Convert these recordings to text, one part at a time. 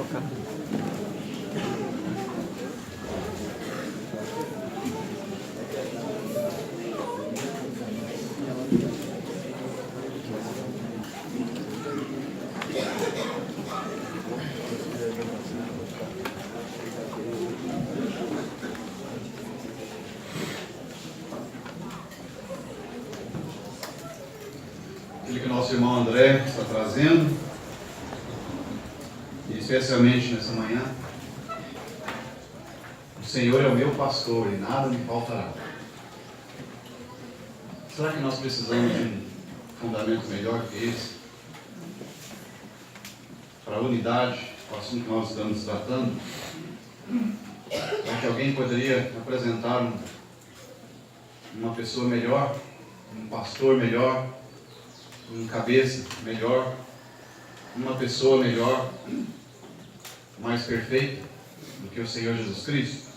Aquilo que o nosso irmão André está trazendo, e especialmente nessa manhã: o Senhor é o meu pastor e nada me faltará. Será que nós precisamos de um fundamento melhor que esse para a unidade, o assunto que nós estamos tratando? Será que alguém poderia apresentar uma pessoa melhor, um pastor melhor, um cabeça melhor, uma pessoa melhor, mais perfeita do que o Senhor Jesus Cristo?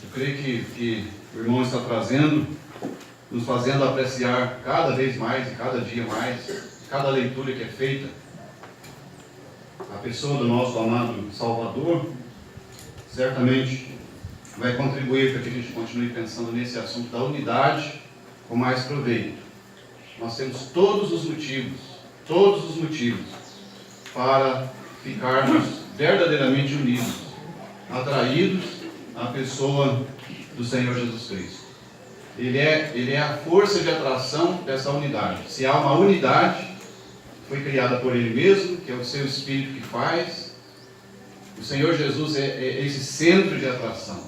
Eu creio que o irmão está trazendo, nos fazendo apreciar cada vez mais e cada dia mais, cada leitura que é feita, a pessoa do nosso amado Salvador. Certamente vai contribuir para que a gente continue pensando nesse assunto da unidade com mais proveito. Nós temos todos os motivos para ficarmos verdadeiramente unidos, atraídos à pessoa do Senhor Jesus Cristo. Ele é a força de atração dessa unidade. Se há uma unidade, foi criada por Ele mesmo, que é o seu Espírito que faz. O Senhor Jesus é esse centro de atração.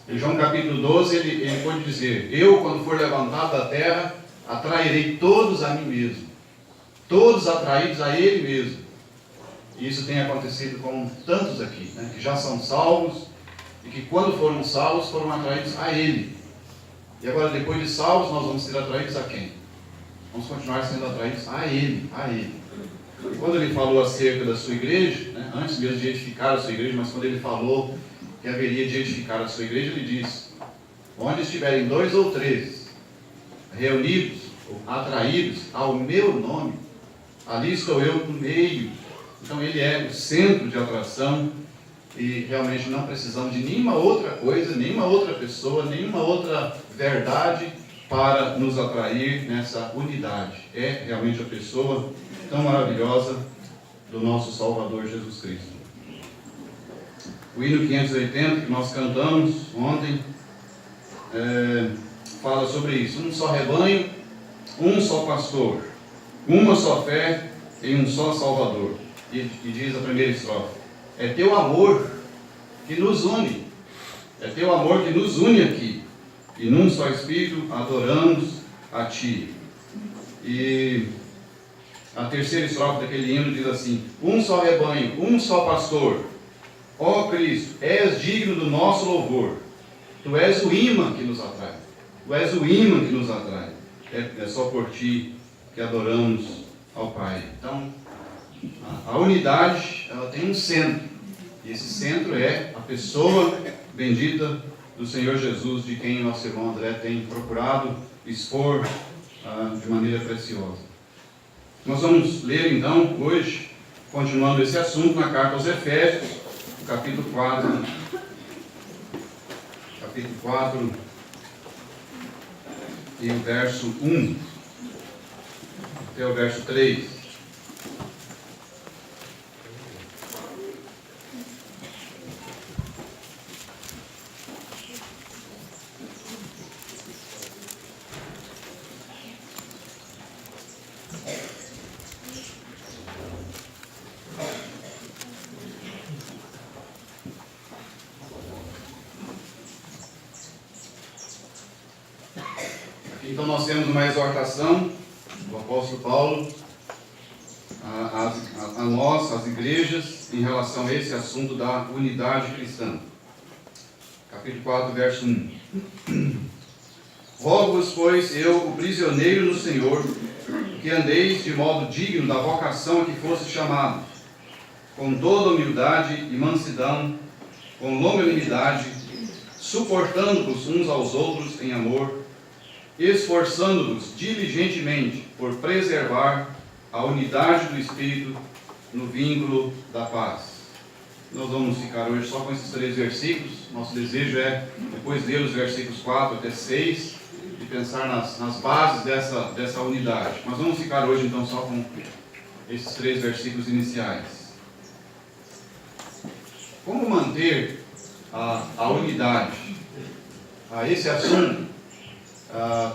Em João capítulo 12, ele pode dizer: eu, quando for levantado da terra, atrairei todos a mim mesmo. Todos atraídos a Ele mesmo. E isso tem acontecido com tantos aqui, né, que já são salvos, e que quando foram salvos, foram atraídos a Ele. E agora, depois de salvos, nós vamos ser atraídos a quem? Vamos continuar sendo atraídos a Ele, a Ele. E quando Ele falou acerca da sua igreja, né, antes mesmo de edificar a sua igreja, mas quando Ele falou que haveria de edificar a sua igreja, Ele disse: onde estiverem 2 ou 3 reunidos, ou atraídos ao meu nome, ali estou eu no meio. Então Ele é o centro de atração, e realmente não precisamos de nenhuma outra coisa, nenhuma outra pessoa, nenhuma outra verdade para nos atrair nessa unidade. É realmente a pessoa tão maravilhosa do nosso Salvador Jesus Cristo. O hino 580 que nós cantamos ontem fala sobre isso: um só rebanho, um só pastor, uma só fé em um só Salvador. E diz a primeira estrofe: é teu amor que nos une, é teu amor que nos une aqui, e num só Espírito adoramos a Ti. E a terceira estrofe daquele hino diz assim: um só rebanho, um só pastor, ó Cristo, és digno do nosso louvor. Tu és o imã que nos atrai. Tu és o imã que nos atrai. É só por Ti que adoramos ao Pai. Então, a unidade, ela tem um centro. E esse centro é a pessoa bendita do Senhor Jesus, de quem nosso irmão André tem procurado expor de maneira preciosa. Nós vamos ler então, hoje, continuando esse assunto, na carta aos Efésios, capítulo 4, e o verso 1 até o verso 3. Então nós temos uma exortação do apóstolo Paulo a nós, as igrejas, em relação a esse assunto da unidade cristã. Capítulo 4, verso 1. Rogo-vos, pois, eu, o prisioneiro no Senhor, que andeis de modo digno da vocação a que foste chamados, com toda humildade e mansidão, com longanimidade, suportando-vos uns aos outros em amor, esforçando-vos diligentemente por preservar a unidade do Espírito no vínculo da paz. nós vamos ficar hoje só com esses 3 versículos. Nosso desejo é depois ler os versículos 4 até 6 e pensar nas bases dessa unidade. Mas vamos ficar hoje então só com esses 3 versículos iniciais. Como manter a unidade? Esse assunto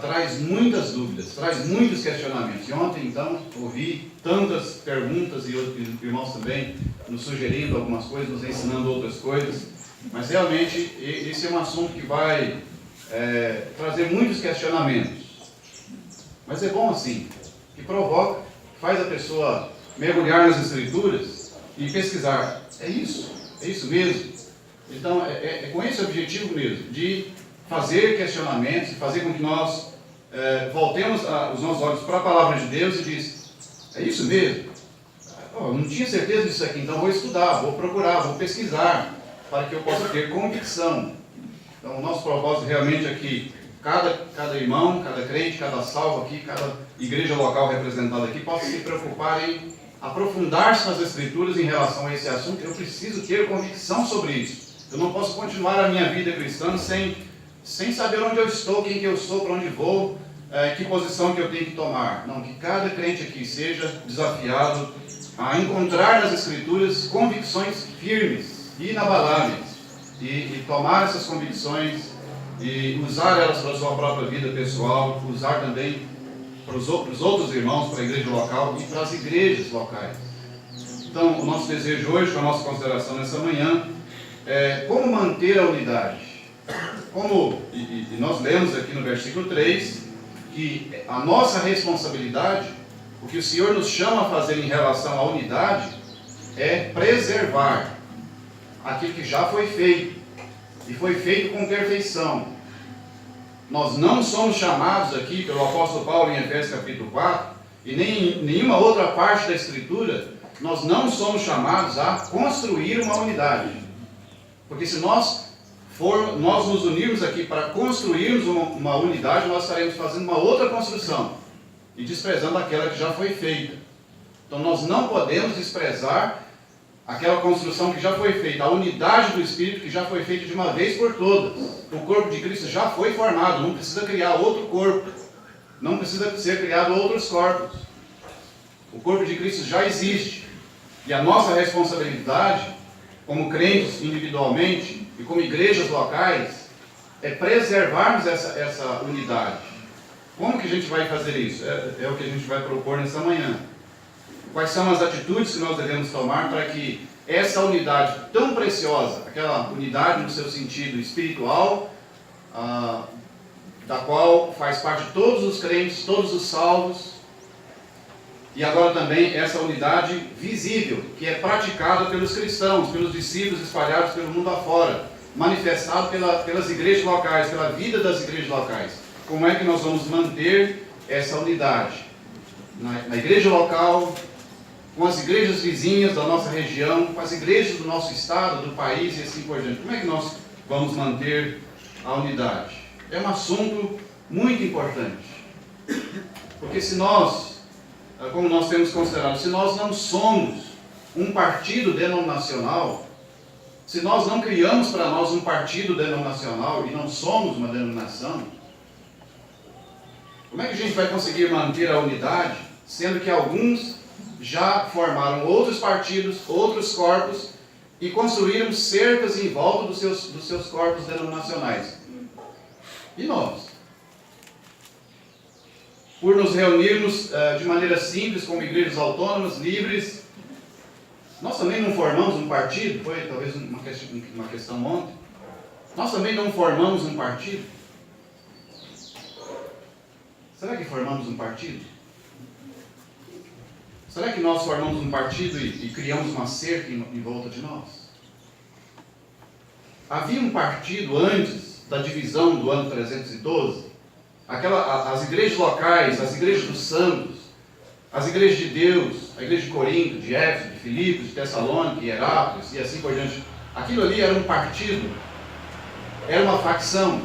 traz muitas dúvidas, traz muitos questionamentos. E ontem, então, ouvi tantas perguntas e outros irmãos também nos sugerindo algumas coisas, nos ensinando outras coisas. Mas realmente esse é um assunto que vai trazer muitos questionamentos. Mas é bom assim, que provoca, faz a pessoa mergulhar nas Escrituras e pesquisar. É isso mesmo. Então é com esse objetivo mesmo, de fazer questionamentos, fazer com que nós voltemos os nossos olhos para a Palavra de Deus e diz, é isso mesmo? Eu não tinha certeza disso aqui, então vou estudar, vou procurar, vou pesquisar, para que eu possa ter convicção. Então o nosso propósito realmente é que cada irmão, cada crente, cada salvo aqui, cada igreja local representada aqui, possa se preocupar em aprofundar-se nas Escrituras em relação a esse assunto. Eu preciso ter convicção sobre isso. Eu não posso continuar a minha vida cristã sem saber onde eu estou, quem que eu sou, para onde vou, que posição que eu tenho que tomar. Não, que cada crente aqui seja desafiado a encontrar nas Escrituras convicções firmes, inabaláveis, e tomar essas convicções e usar elas para a sua própria vida pessoal, usar também para os outros irmãos, para a igreja local e para as igrejas locais. Então, o nosso desejo hoje, com a nossa consideração nessa manhã, é como manter a unidade. E nós lemos aqui no versículo 3, que a nossa responsabilidade, o que o Senhor nos chama a fazer em relação à unidade, é preservar aquilo que já foi feito, e foi feito com perfeição. Nós não somos chamados aqui pelo apóstolo Paulo em Efésios capítulo 4, e nem em nenhuma outra parte da Escritura, nós não somos chamados a construir uma unidade. Porque se nós nos unirmos aqui para construirmos uma unidade, nós estaremos fazendo uma outra construção e desprezando aquela que já foi feita. Então nós não podemos desprezar aquela construção que já foi feita, a unidade do Espírito que já foi feita de uma vez por todas. O corpo de Cristo já foi formado, não precisa criar outro corpo, não precisa ser criado outros corpos. O corpo de Cristo já existe, e a nossa responsabilidade, como crentes individualmente e como igrejas locais, é preservarmos essa unidade. Como que a gente vai fazer isso? É o que a gente vai propor nessa manhã. Quais são as atitudes que nós devemos tomar para que essa unidade tão preciosa, aquela unidade no seu sentido espiritual, da qual faz parte todos os crentes, todos os salvos, e agora também essa unidade visível, que é praticada pelos cristãos, pelos discípulos espalhados pelo mundo afora, manifestado pelas igrejas locais, pela vida das igrejas locais. Como é que nós vamos manter essa unidade? Na igreja local, com as igrejas vizinhas da nossa região, com as igrejas do nosso estado, do país e assim por diante. Como é que nós vamos manter a unidade? É um assunto muito importante. Porque se nós, como nós temos considerado, se nós não somos um partido denominacional, se nós não criamos para nós um partido denominacional e não somos uma denominação, como é que a gente vai conseguir manter a unidade, sendo que alguns já formaram outros partidos, outros corpos, e construíram cercas em volta dos seus corpos denominacionais? E nós? Por nos reunirmos de maneira simples, como igrejas autônomas, livres, nós também não formamos um partido? Foi talvez uma questão ontem. Nós também não formamos um partido? Será que formamos um partido? Será que nós formamos um partido e criamos uma cerca em volta de nós? Havia um partido antes da divisão do ano 312? As igrejas locais, as igrejas dos santos, as igrejas de Deus, a igreja de Corinto, de Éfeso, de Filipos, de Tessalônica, de Herápolis e assim por diante. Aquilo ali era um partido? Era uma facção?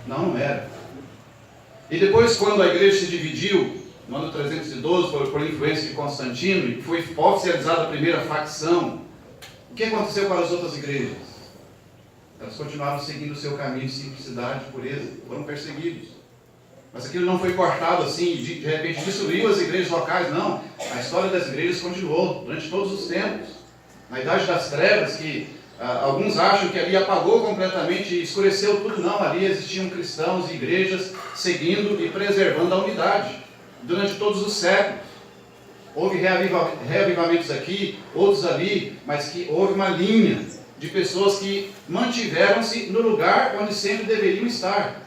Não era. E depois, quando a igreja se dividiu, no ano 312, por influência de Constantino, e foi oficializada a primeira facção, O que aconteceu com as outras igrejas? Elas continuaram seguindo o seu caminho de simplicidade, de pureza, foram perseguidos. Mas aquilo não foi cortado assim, de repente destruiu as igrejas locais, não. A história das igrejas continuou durante todos os tempos. Na Idade das Trevas, que alguns acham que ali apagou completamente e escureceu tudo, não. Ali existiam cristãos e igrejas seguindo e preservando a unidade durante todos os séculos. Houve reavivamentos aqui, outros ali, mas que houve uma linha de pessoas que mantiveram-se no lugar onde sempre deveriam estar.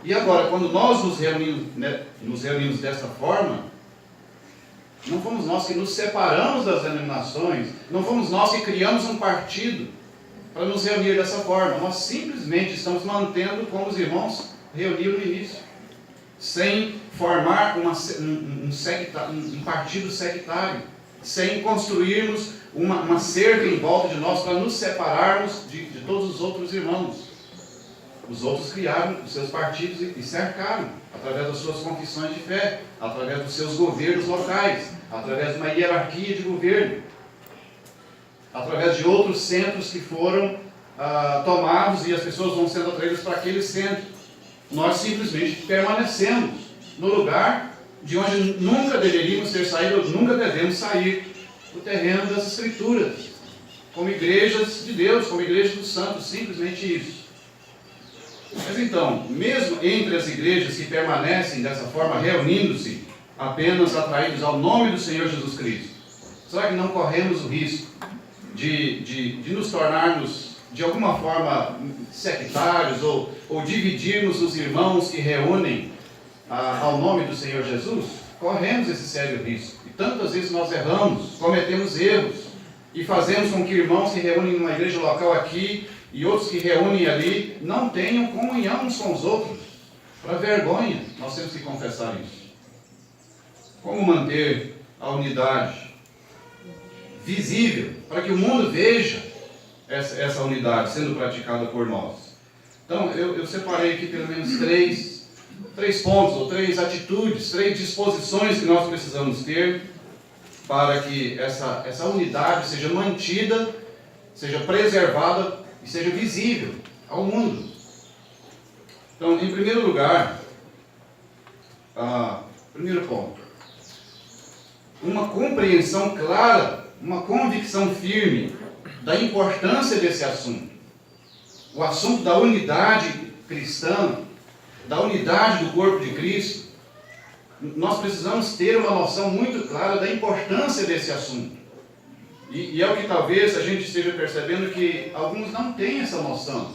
E agora, quando nós nos reunimos desta forma, não fomos nós que nos separamos das denominações, não fomos nós que criamos um partido para nos reunir dessa forma. Nós simplesmente estamos mantendo como os irmãos reuniram no início, sem formar um partido sectário, sem construirmos uma cerca em volta de nós para nos separarmos de todos os outros irmãos. Os outros criaram os seus partidos e cercaram, através das suas confissões de fé, através dos seus governos locais, através de uma hierarquia de governo, através de outros centros que foram tomados e as pessoas vão sendo atraídas para aquele centro. Nós simplesmente permanecemos no lugar de onde nunca deveríamos ter saído, ou nunca devemos sair, o terreno das Escrituras, como igrejas de Deus, como igrejas dos santos, simplesmente isso. Mas então, mesmo entre as igrejas que permanecem dessa forma, reunindo-se, apenas atraídos ao nome do Senhor Jesus Cristo, será que não corremos o risco de nos tornarmos, de alguma forma, sectários ou dividirmos os irmãos que reúnem ao nome do Senhor Jesus? Corremos esse sério risco. E tantas vezes nós erramos, cometemos erros, e fazemos com que irmãos que reúnem numa igreja local aqui e outros que reúnem ali não tenham comunhão uns com os outros. Para vergonha, nós temos que confessar isso. Como manter a unidade visível, para que o mundo veja essa unidade sendo praticada por nós? Então, eu separei aqui pelo menos três pontos, ou 3 atitudes, 3 disposições que nós precisamos ter para que essa unidade seja mantida, seja preservada e seja visível ao mundo. Então, em primeiro lugar, primeiro ponto, uma compreensão clara, uma convicção firme da importância desse assunto. O assunto da unidade cristã, da unidade do corpo de Cristo. Nós precisamos ter uma noção muito clara da importância desse assunto. E é o que talvez a gente esteja percebendo que alguns não têm essa noção.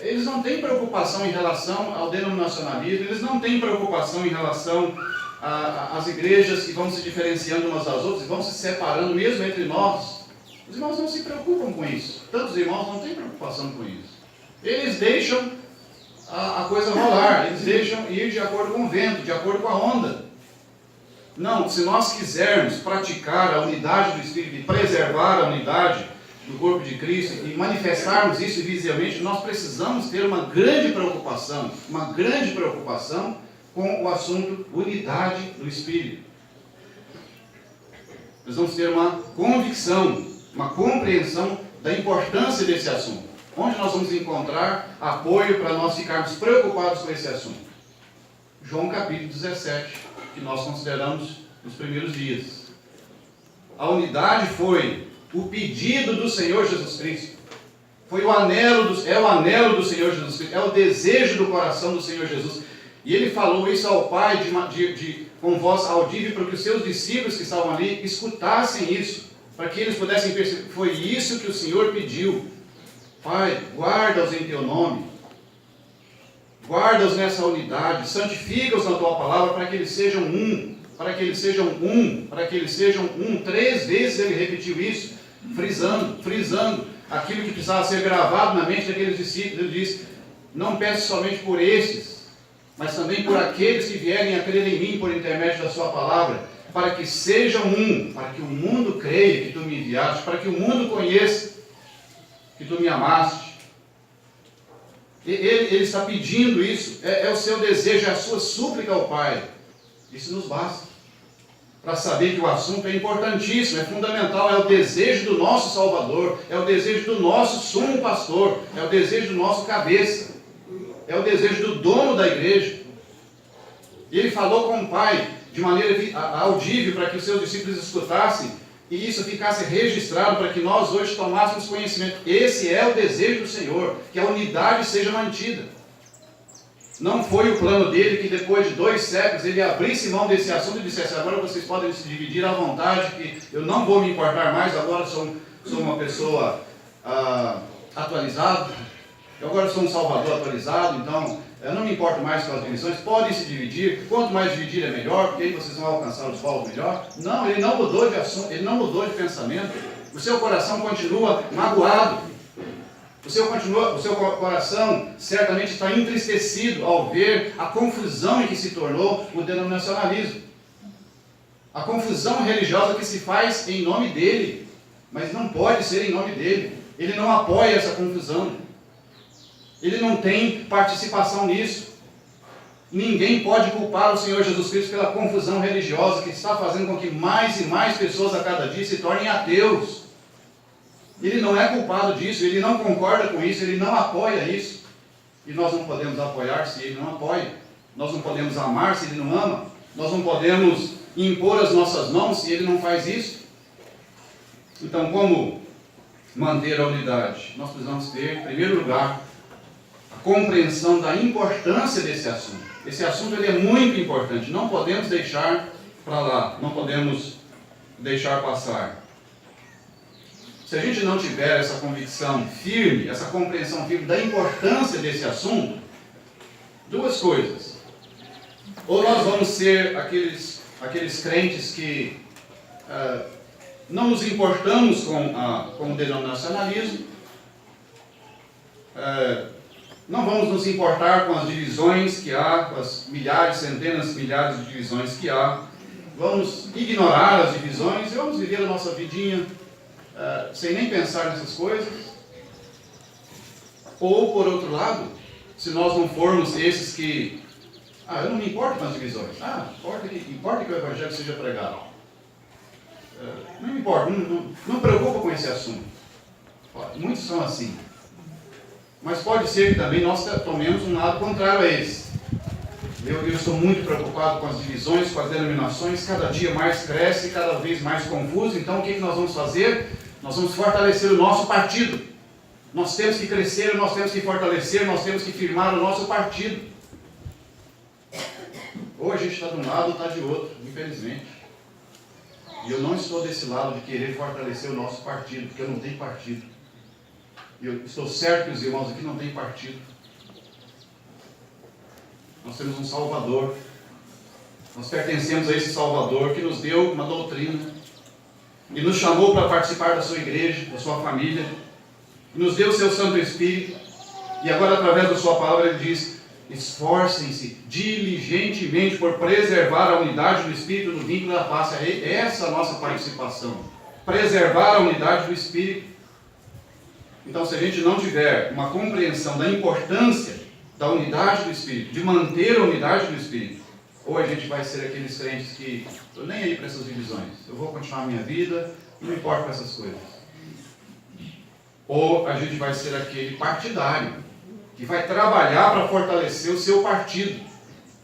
Eles não têm preocupação em relação ao denominacionalismo, eles não têm preocupação em relação às igrejas que vão se diferenciando umas das outras e vão se separando mesmo entre nós. Os irmãos não se preocupam com isso. Tantos irmãos não têm preocupação com isso. Eles deixam a coisa rolar, eles deixam ir de acordo com o vento, de acordo com a onda. Não, se nós quisermos praticar a unidade do Espírito e preservar a unidade do corpo de Cristo e manifestarmos isso visivelmente, nós precisamos ter uma grande preocupação com o assunto unidade do Espírito. Nós vamos ter uma convicção, uma compreensão da importância desse assunto. Onde nós vamos encontrar apoio para nós ficarmos preocupados com esse assunto? João capítulo 17. Que nós consideramos nos primeiros dias. A unidade foi o pedido do Senhor Jesus Cristo. É o anelo do Senhor Jesus Cristo. É o desejo do coração do Senhor Jesus. E Ele falou isso ao Pai com voz audível para que os seus discípulos que estavam ali escutassem isso, para que eles pudessem perceber. Foi isso que o Senhor pediu. Pai, guarda-os em Teu nome. Guarda-os nessa unidade, santifica-os na Tua palavra para que eles sejam um, para que eles sejam um, para que eles sejam um. 3 vezes ele repetiu isso, frisando aquilo que precisava ser gravado na mente daqueles discípulos. Ele disse, não peço somente por estes, mas também por aqueles que vierem a crer em mim por intermédio da Sua palavra, para que sejam um, para que o mundo creia que Tu me enviaste, para que o mundo conheça que Tu me amaste. Ele está pedindo isso, é o seu desejo, é a sua súplica ao Pai. Isso nos basta para saber que o assunto é importantíssimo, é fundamental, é o desejo do nosso Salvador, é o desejo do nosso sumo pastor, é o desejo do nosso cabeça, é o desejo do dono da igreja. E ele falou com o Pai de maneira audível para que os seus discípulos escutassem e isso ficasse registrado para que nós hoje tomássemos conhecimento. Esse é o desejo do Senhor, que a unidade seja mantida. Não foi o plano dele que depois de 2 séculos ele abrisse mão desse assunto e dissesse: agora vocês podem se dividir à vontade, que eu não vou me importar mais, agora sou uma pessoa atualizada, eu agora sou um salvador atualizado, então eu não me importo mais com as divisões, podem se dividir, quanto mais dividir é melhor, porque aí vocês vão alcançar os povos melhor. Não, ele não mudou de assunto, ele não mudou de pensamento, o seu coração continua magoado. O seu coração certamente está entristecido ao ver a confusão em que se tornou o denominacionalismo. A confusão religiosa que se faz em nome dele, mas não pode ser em nome dele. Ele não apoia essa confusão. Ele não tem participação nisso. Ninguém pode culpar o Senhor Jesus Cristo pela confusão religiosa que está fazendo com que mais e mais pessoas a cada dia se tornem ateus. Ele não é culpado disso, ele não concorda com isso, ele não apoia isso. E nós não podemos apoiar se ele não apoia. Nós não podemos amar se ele não ama. Nós não podemos impor as nossas mãos se ele não faz isso. Então, como manter a unidade? Nós precisamos ter, em primeiro lugar, a compreensão da importância desse assunto. Esse assunto ele é muito importante, não podemos deixar para lá, não podemos deixar passar. Se a gente não tiver essa convicção firme, essa compreensão firme da importância desse assunto, 2 coisas. Ou nós vamos ser aqueles crentes que não nos importamos com o denominacionalismo, não vamos nos importar com as divisões que há, com as milhares, centenas, milhares de divisões que há, vamos ignorar as divisões e vamos viver a nossa vidinha sem nem pensar nessas coisas. Ou, por outro lado, se nós não formos esses que eu não me importo com as divisões, importa que o Evangelho seja pregado, não me importa, não preocupa com esse assunto. Muitos são assim, mas pode ser que também nós tomemos um lado contrário a esse. Eu estou muito preocupado com as divisões, com as denominações, cada dia mais cresce, cada vez mais confuso. Então o que nós vamos fazer? Nós vamos fortalecer o nosso partido. Nós temos que crescer, nós temos que fortalecer, nós temos que firmar o nosso partido. Ou a gente está de um lado ou está de outro, infelizmente. E eu não estou desse lado de querer fortalecer o nosso partido, porque eu não tenho partido. E eu estou certo que os irmãos aqui não têm partido. Nós temos um Salvador. Nós pertencemos a esse Salvador que nos deu uma doutrina e nos chamou para participar da sua igreja, da sua família, e nos deu o seu Santo Espírito, e agora através da sua palavra ele diz: esforcem-se diligentemente por preservar a unidade do Espírito no vínculo da paz. É essa a nossa participação, preservar a unidade do Espírito. Então, se a gente não tiver uma compreensão da importância da unidade do Espírito, de manter a unidade do Espírito, ou a gente vai ser aqueles crentes que estou nem aí para essas divisões, eu vou continuar a minha vida, não me importo com essas coisas. Ou a gente vai ser aquele partidário que vai trabalhar para fortalecer o seu partido,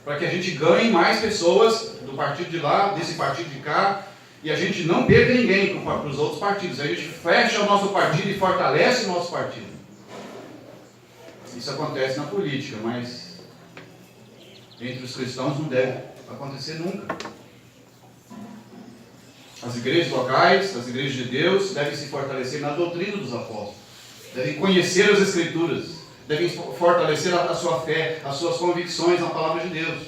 para que a gente ganhe mais pessoas do partido de lá, desse partido de cá, e a gente não perca ninguém para os outros partidos. A gente fecha o nosso partido e fortalece o nosso partido. Isso acontece na política, mas entre os cristãos não deve acontecer nunca. As igrejas locais, as igrejas de Deus, devem se fortalecer na doutrina dos apóstolos, devem conhecer as Escrituras, devem fortalecer a sua fé, as suas convicções na palavra de Deus.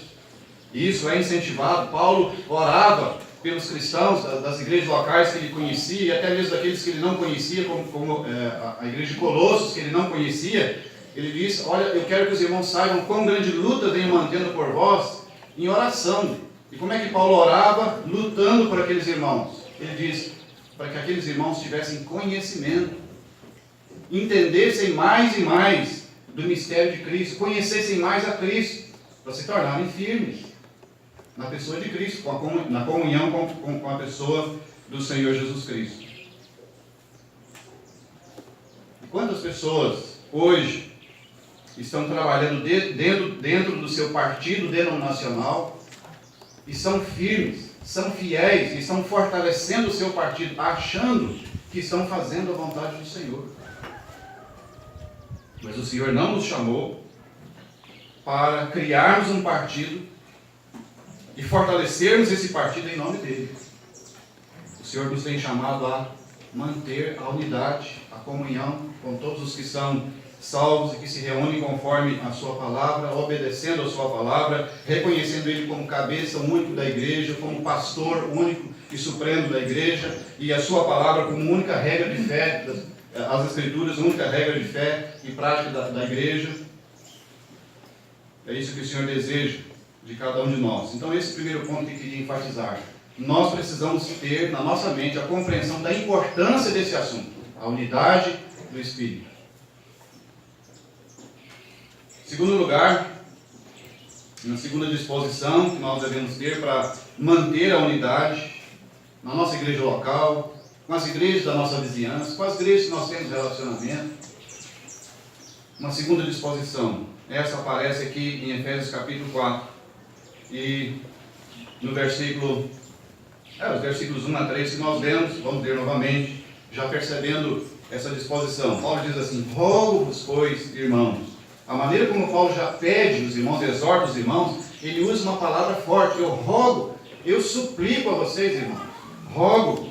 E isso é incentivado. Paulo orava pelos cristãos das igrejas locais que ele conhecia, e até mesmo daqueles que ele não conhecia, como a igreja de Colossos, que ele não conhecia. Ele diz: olha, eu quero que os irmãos saibam quão grande luta venho mantendo por vós em oração. E como é que Paulo orava? Lutando por aqueles irmãos. Ele diz: para que aqueles irmãos tivessem conhecimento, entendessem mais e mais do mistério de Cristo, conhecessem mais a Cristo, para se tornarem firmes. na pessoa de Cristo, na comunhão com a pessoa do Senhor Jesus Cristo. E quantas pessoas hoje estão trabalhando dentro do seu partido denominacional e são firmes, são fiéis e estão fortalecendo o seu partido, achando que estão fazendo a vontade do Senhor. Mas o Senhor não nos chamou para criarmos um partido e fortalecermos esse partido em nome dele. O Senhor nos tem chamado a manter a unidade, a comunhão com todos os que são salvos e que se reúnem conforme a sua palavra, obedecendo a sua palavra, reconhecendo ele como cabeça único da igreja, como pastor único e supremo da igreja, e a sua palavra como única regra de fé, as Escrituras, única regra de fé e prática da igreja. É isso que o Senhor deseja de cada um de nós. Então esse é o primeiro ponto que eu queria enfatizar. Nós precisamos ter na nossa mente a compreensão da importância desse assunto, a unidade do Espírito. Em segundo lugar, na segunda disposição que nós devemos ter para manter a unidade na nossa igreja local, com as igrejas da nossa vizinhança, com as igrejas que nós temos relacionamento. Uma segunda disposição, essa aparece aqui em Efésios capítulo 4, e no versículo, os versículos 1 a 3 que nós lemos, vamos ler novamente, já percebendo essa disposição. Paulo diz assim: rogo-vos, pois, irmãos. A maneira como Paulo já pede os irmãos, exorta os irmãos, ele usa uma palavra forte: eu rogo, eu suplico a vocês, irmãos. Rogo-vos,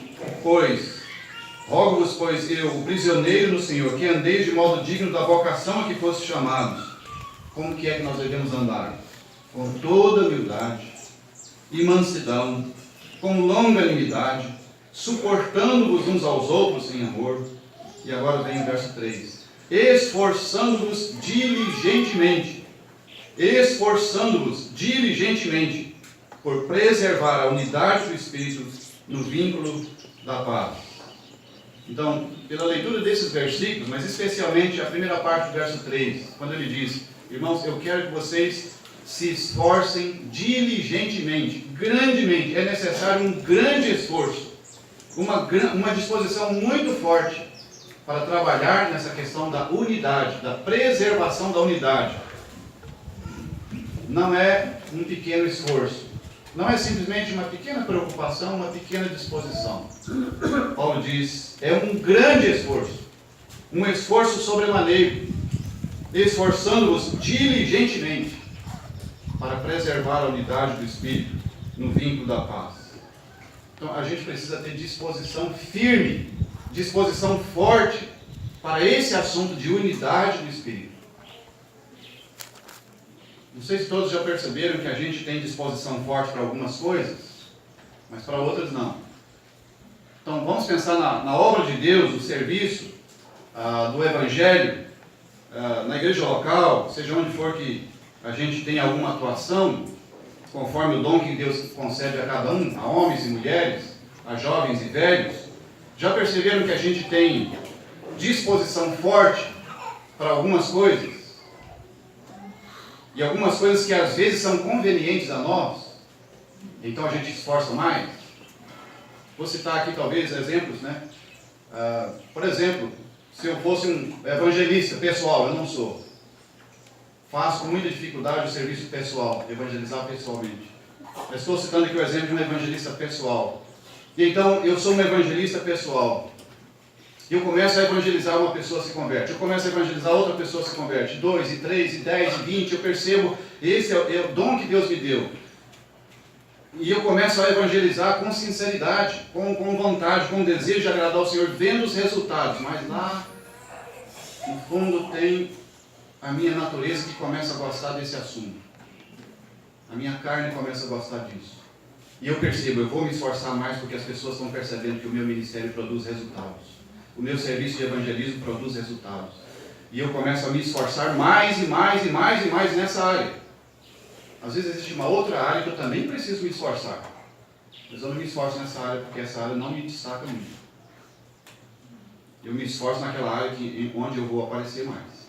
pois, eu, o prisioneiro no Senhor, que andeis de modo digno da vocação a que foste chamados. Como que é que nós devemos andar? Com toda humildade e mansidão, com longanimidade, suportando-vos uns aos outros em amor. E agora vem o verso 3. Esforçando-vos diligentemente, por preservar a unidade do Espírito no vínculo da paz. Então, pela leitura desses versículos, mas especialmente a primeira parte do verso 3, quando ele diz: irmãos, eu quero que vocês se esforcem diligentemente, grandemente. É necessário um grande esforço, uma disposição muito forte para trabalhar nessa questão da unidade, da preservação da unidade. Não é um pequeno esforço, não é simplesmente uma pequena preocupação, uma pequena disposição. Paulo diz, é um grande esforço, um esforço sobremaneiro, esforçando-vos diligentemente para preservar a unidade do Espírito no vínculo da paz. Então a gente precisa ter disposição firme, disposição forte para esse assunto de unidade do Espírito. Não sei se todos já perceberam que a gente tem disposição forte para algumas coisas, mas para outras não. Então vamos pensar na obra de Deus, o serviço do Evangelho, na igreja local, seja onde for que a gente tem alguma atuação, conforme o dom que Deus concede a cada um, a homens e mulheres, a jovens e velhos. Já perceberam que a gente tem disposição forte para algumas coisas? E algumas coisas que às vezes são convenientes a nós, então a gente esforça mais. Vou citar aqui talvez exemplos, né? Por exemplo, se eu fosse um evangelista pessoal, eu não sou. Faço com muita dificuldade o serviço pessoal, evangelizar pessoalmente. Eu estou citando aqui o exemplo de um evangelista pessoal. E então, eu sou um evangelista pessoal. Eu começo a evangelizar, uma pessoa se converte. Eu começo a evangelizar, outra pessoa se converte. 2, e 3, e 10, e 20. Eu percebo, esse é o dom que Deus me deu. E eu começo a evangelizar com sinceridade, com vontade, com desejo de agradar ao Senhor, vendo os resultados. Mas lá, no fundo, tem a minha natureza que começa a gostar desse assunto. A minha carne começa a gostar disso. E eu percebo, eu vou me esforçar mais porque as pessoas estão percebendo que o meu ministério produz resultados. O meu serviço de evangelismo produz resultados. E eu começo a me esforçar mais e mais e mais e mais nessa área. Às vezes existe uma outra área que eu também preciso me esforçar. Mas eu não me esforço nessa área porque essa área não me destaca muito. Eu me esforço naquela área onde eu vou aparecer mais.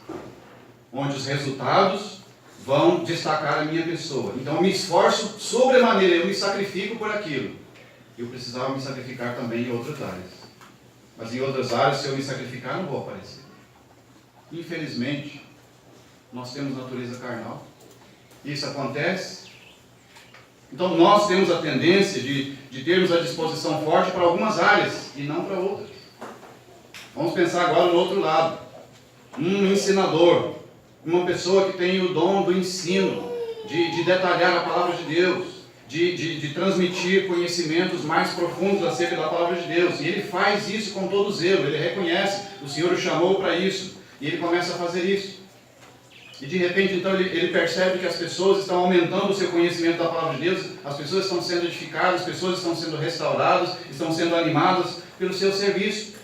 Onde os resultados vão destacar a minha pessoa. Então eu me esforço sobremaneira, eu me sacrifico por aquilo. Eu precisava me sacrificar também em outras áreas. Mas em outras áreas, se eu me sacrificar, não vou aparecer. Infelizmente, nós temos natureza carnal. Isso acontece. Então nós temos a tendência de termos a disposição forte para algumas áreas e não para outras. Vamos pensar agora no outro lado. Um ensinador, uma pessoa que tem o dom do ensino, de detalhar a palavra de Deus, de transmitir conhecimentos mais profundos acerca da palavra de Deus. E ele faz isso com todo zelo, ele reconhece, o Senhor o chamou para isso, e ele começa a fazer isso. E de repente, então, ele percebe que as pessoas estão aumentando o seu conhecimento da palavra de Deus, as pessoas estão sendo edificadas, as pessoas estão sendo restauradas, estão sendo animadas pelo seu serviço.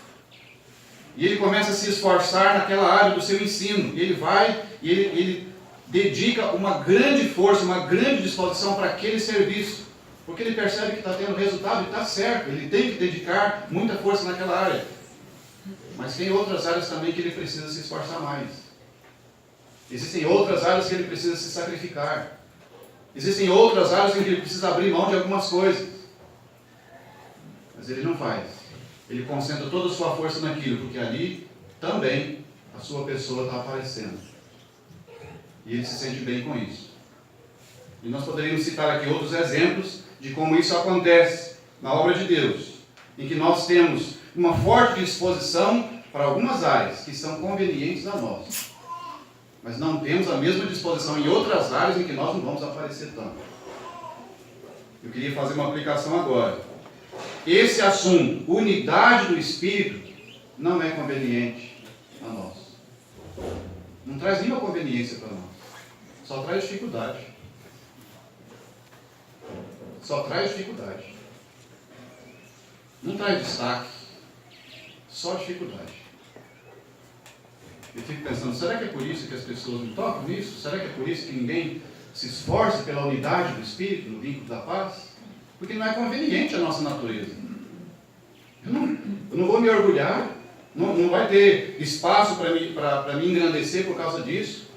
E ele começa a se esforçar naquela área do seu ensino. E ele vai e ele dedica uma grande força, uma grande disposição para aquele serviço. Porque ele percebe que está tendo resultado e está certo. Ele tem que dedicar muita força naquela área. Mas tem outras áreas também que ele precisa se esforçar mais. Existem outras áreas que ele precisa se sacrificar. Existem outras áreas em que ele precisa abrir mão de algumas coisas. Mas ele não faz. Ele concentra toda a sua força naquilo, porque ali também a sua pessoa está aparecendo. E ele se sente bem com isso. E nós poderíamos citar aqui outros exemplos de como isso acontece na obra de Deus, em que nós temos uma forte disposição para algumas áreas que são convenientes a nós, mas não temos a mesma disposição em outras áreas em que nós não vamos aparecer tanto. Eu queria fazer uma aplicação agora. Esse assunto, unidade do Espírito, não é conveniente a nós. Não traz nenhuma conveniência para nós. Só traz dificuldade. Só traz dificuldade. Não traz destaque. Só dificuldade. Eu fico pensando, será que é por isso que as pessoas não tocam nisso? Será que é por isso que ninguém se esforça pela unidade do Espírito, no vínculo da paz? Porque não é conveniente a nossa natureza. Eu não vou me orgulhar, não vai ter espaço para me engrandecer por causa disso.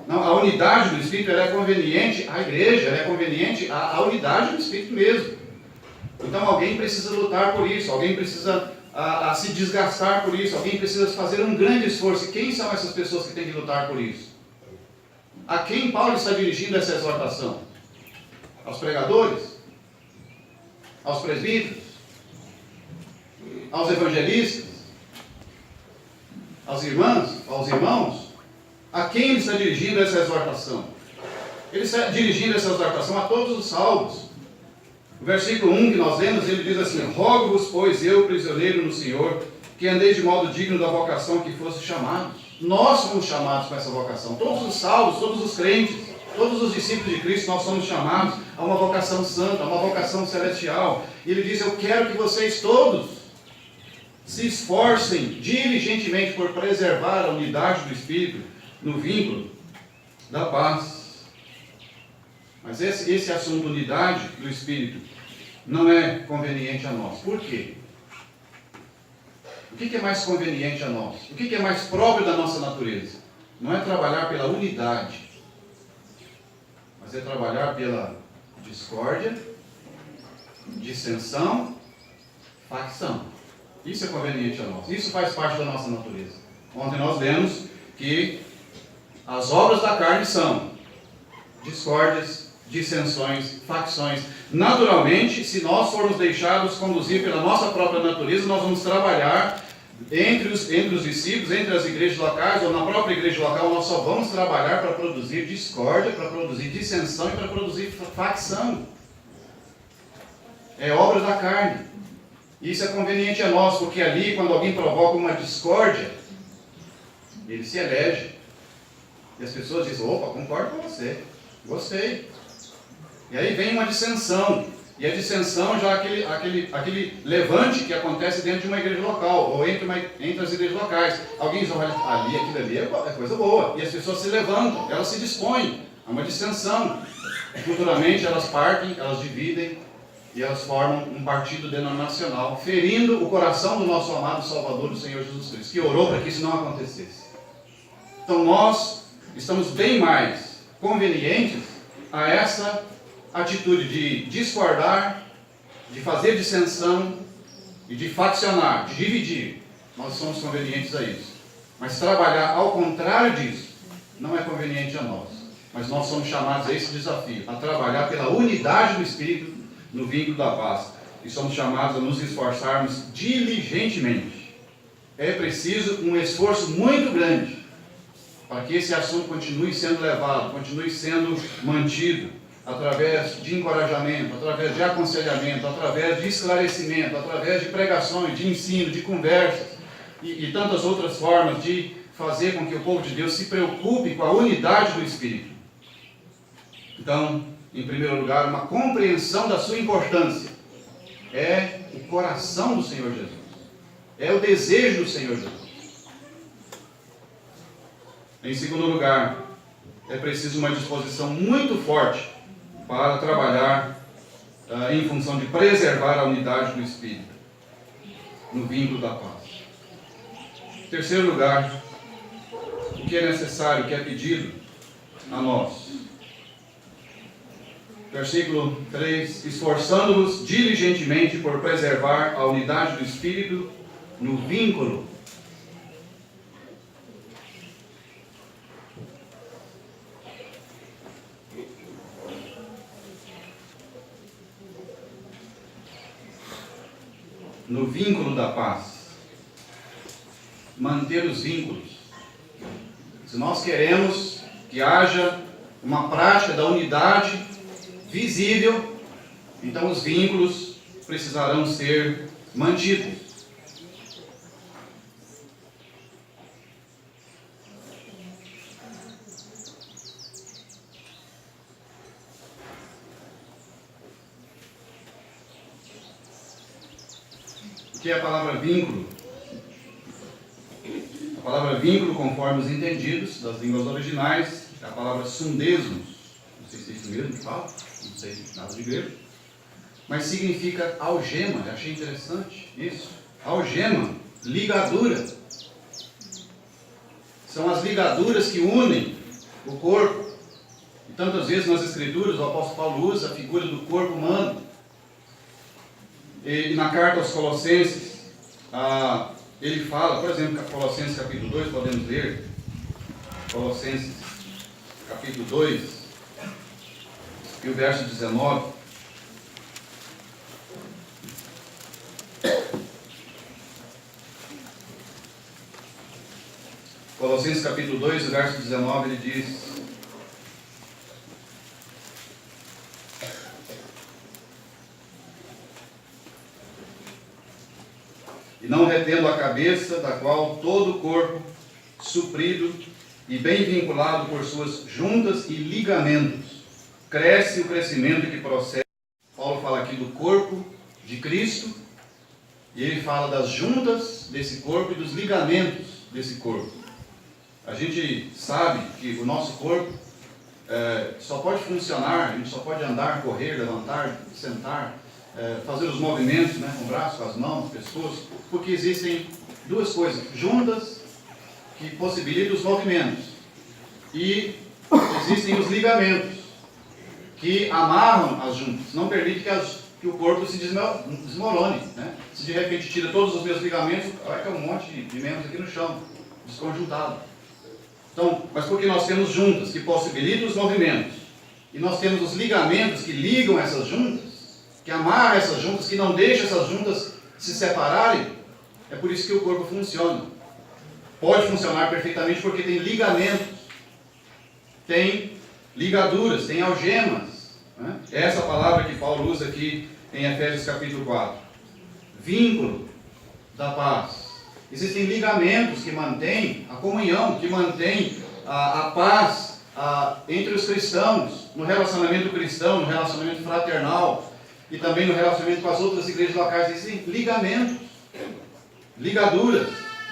Não, a unidade do Espírito ela é conveniente à igreja, ela é conveniente à unidade do Espírito mesmo. Então alguém precisa lutar por isso, alguém precisa se desgastar por isso, alguém precisa fazer um grande esforço. E quem são essas pessoas que têm que lutar por isso? A quem Paulo está dirigindo essa exortação? Aos pregadores? Aos presbíteros? Aos evangelistas? Aos irmãos? A quem ele está dirigindo essa exortação? Ele está dirigindo essa exortação a todos os salvos. O versículo 1 que nós lemos, ele diz assim: rogo-vos, pois eu, prisioneiro no Senhor, que andeis de modo digno da vocação que fosse chamados. Nós somos chamados com essa vocação. Todos os salvos, todos os crentes, todos os discípulos de Cristo, nós somos chamados a uma vocação santa, a uma vocação celestial. E ele diz: eu quero que vocês todos se esforcem diligentemente por preservar a unidade do Espírito no vínculo da paz. Mas esse assunto unidade do Espírito não é conveniente a nós. Por quê? O que é mais conveniente a nós? O que é mais próprio da nossa natureza? Não é trabalhar pela unidade, mas é trabalhar pela discórdia, dissensão, facção. Isso é conveniente a nós. Isso faz parte da nossa natureza. Ontem nós lemos que as obras da carne são discórdias, dissensões, facções. Naturalmente, se nós formos deixados conduzir pela nossa própria natureza, nós vamos trabalhar entre os discípulos, entre as igrejas locais, ou na própria igreja local, nós só vamos trabalhar para produzir discórdia, para produzir dissensão e para produzir facção. É obra da carne. Isso é conveniente a nós, porque ali, quando alguém provoca uma discórdia, ele se elege. E as pessoas dizem: opa, concordo com você, gostei. E aí vem uma dissensão. E a dissensão já é aquele levante que acontece dentro de uma igreja local, ou entre as igrejas locais. Alguém diz: olha, aquilo ali é coisa boa. E as pessoas se levantam, elas se dispõem a uma dissensão. Futuramente elas partem, elas dividem, e elas formam um partido denominacional, ferindo o coração do nosso amado Salvador, do Senhor Jesus Cristo, que orou para que isso não acontecesse. Então nós estamos bem mais convenientes a essa atitude de discordar, de fazer dissensão e de faccionar, de dividir. Nós somos convenientes a isso. Mas trabalhar ao contrário disso não é conveniente a nós. Mas nós somos chamados a esse desafio, a trabalhar pela unidade do Espírito no vínculo da paz. E somos chamados a nos esforçarmos diligentemente. É preciso um esforço muito grande para que esse assunto continue sendo levado, continue sendo mantido, através de encorajamento, através de aconselhamento, através de esclarecimento, através de pregações, de ensino, de conversas e tantas outras formas de fazer com que o povo de Deus se preocupe com a unidade do Espírito. Então, em primeiro lugar, uma compreensão da sua importância. É o coração do Senhor Jesus. É o desejo do Senhor Jesus. Em segundo lugar, é preciso uma disposição muito forte para trabalhar em função de preservar a unidade do Espírito, no vínculo da paz. Em terceiro lugar, o que é necessário, o que é pedido a nós. Versículo 3: esforçando-vos diligentemente por preservar a unidade do Espírito no vínculo. No vínculo da paz. Manter os vínculos. Se nós queremos que haja uma prática da unidade visível, então os vínculos precisarão ser mantidos. O que é a palavra vínculo? A palavra vínculo, conforme os entendidos das línguas originais, é a palavra sundesmos. Não sei se é isso mesmo que fala, não sei nada de grego. Mas significa algema, eu achei interessante isso. Algema, ligadura. São as ligaduras que unem o corpo. E tantas vezes nas Escrituras o apóstolo Paulo usa a figura do corpo humano. E na carta aos Colossenses, ele fala, por exemplo, Colossenses capítulo 2, podemos ler, Colossenses capítulo 2, e o verso 19. Colossenses capítulo 2, o verso 19, ele diz: e não retendo a cabeça, da qual todo o corpo, suprido e bem vinculado por suas juntas e ligamentos, cresce o crescimento que procede. Paulo fala aqui do corpo de Cristo, e ele fala das juntas desse corpo e dos ligamentos desse corpo. A gente sabe que o nosso corpo só pode funcionar, a gente só pode andar, correr, levantar, sentar, fazer os movimentos, né, com o braço, com as mãos, com o pescoço, porque existem duas coisas juntas que possibilitam os movimentos, e existem os ligamentos que amarram as juntas, não permitem que o corpo se desmorone, né? Se de repente tira todos os meus ligamentos, vai cair um monte de membros aqui no chão, desconjuntado. Então, mas porque nós temos juntas que possibilitam os movimentos, e nós temos os ligamentos que ligam essas juntas, que amarram essas juntas, que não deixam essas juntas se separarem, é por isso que o corpo funciona. Pode funcionar perfeitamente porque tem ligamentos, tem ligaduras, tem algemas, né? É essa palavra que Paulo usa aqui em Efésios capítulo 4. Vínculo da paz. Existem ligamentos que mantêm a comunhão, que mantêm a paz entre os cristãos, no relacionamento cristão, no relacionamento fraternal, e também no relacionamento com as outras igrejas locais. Existem ligamentos, ligaduras,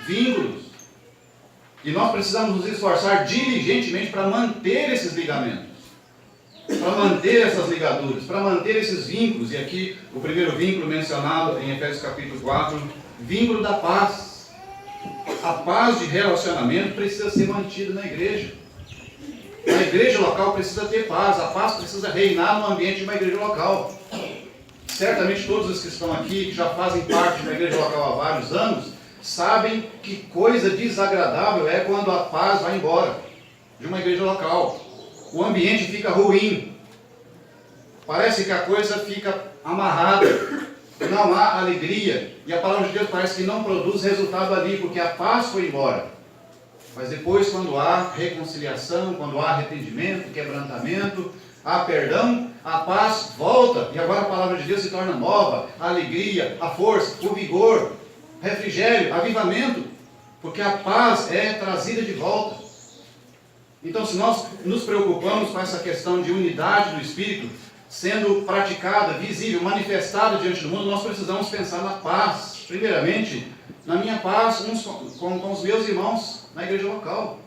vínculos. E nós precisamos nos esforçar diligentemente para manter esses ligamentos, para manter essas ligaduras, para manter esses vínculos. E aqui o primeiro vínculo mencionado em Efésios capítulo 4, vínculo da paz. A paz de relacionamento precisa ser mantida na igreja. A igreja local precisa ter paz, a paz precisa reinar no ambiente de uma igreja local. Certamente todos os que estão aqui, que já fazem parte de uma igreja local há vários anos, sabem que coisa desagradável é quando a paz vai embora de uma igreja local. O ambiente fica ruim. Parece que a coisa fica amarrada. Não há alegria. E a palavra de Deus parece que não produz resultado ali, porque a paz foi embora. Mas depois, quando há reconciliação, quando há arrependimento, quebrantamento, há perdão, a paz volta. E agora a palavra de Deus se torna nova. A alegria, a força, o vigor, refrigério, avivamento. Porque a paz é trazida de volta. Então, se nós nos preocupamos com essa questão de unidade do Espírito, sendo praticada, visível, manifestada diante do mundo, nós precisamos pensar na paz. Primeiramente, na minha paz com os meus irmãos na igreja local.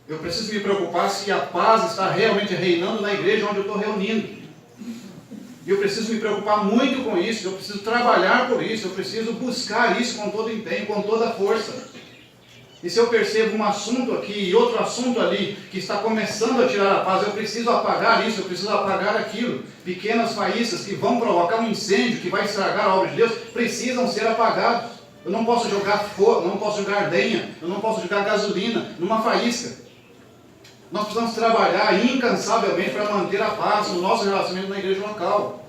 Eu preciso me preocupar se a paz está realmente reinando na igreja onde eu estou reunindo. E eu preciso me preocupar muito com isso, eu preciso trabalhar por isso, eu preciso buscar isso com todo empenho, com toda força. E se eu percebo um assunto aqui e outro assunto ali que está começando a tirar a paz, eu preciso apagar isso, eu preciso apagar aquilo. Pequenas faíscas que vão provocar um incêndio, que vai estragar a obra de Deus, precisam ser apagados. Eu não posso jogar fogo, não posso jogar lenha, eu não posso jogar gasolina numa faísca. Nós precisamos trabalhar incansavelmente para manter a paz no nosso relacionamento na igreja local.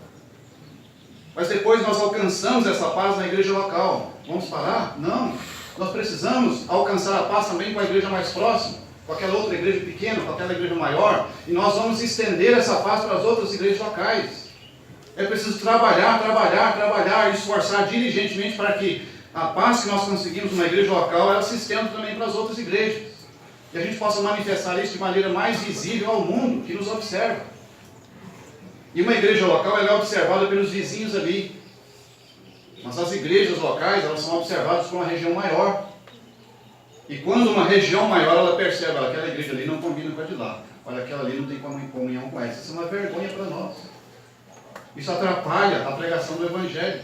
Mas depois nós alcançamos essa paz na igreja local. Vamos parar? Não. Nós precisamos alcançar a paz também com a igreja mais próxima, com aquela outra igreja pequena, com aquela igreja maior, e nós vamos estender essa paz para as outras igrejas locais. É preciso trabalhar, esforçar diligentemente para que a paz que nós conseguimos numa igreja local, ela se estenda também para as outras igrejas. E a gente possa manifestar isso de maneira mais visível ao mundo que nos observa. E uma igreja local, ela é observada pelos vizinhos ali. Mas as igrejas locais, elas são observadas por uma região maior. E quando uma região maior, ela percebe, olha, aquela igreja ali não combina com a de lá. Olha, aquela ali não tem comunhão com essa. Isso é uma vergonha para nós. Isso atrapalha a pregação do Evangelho.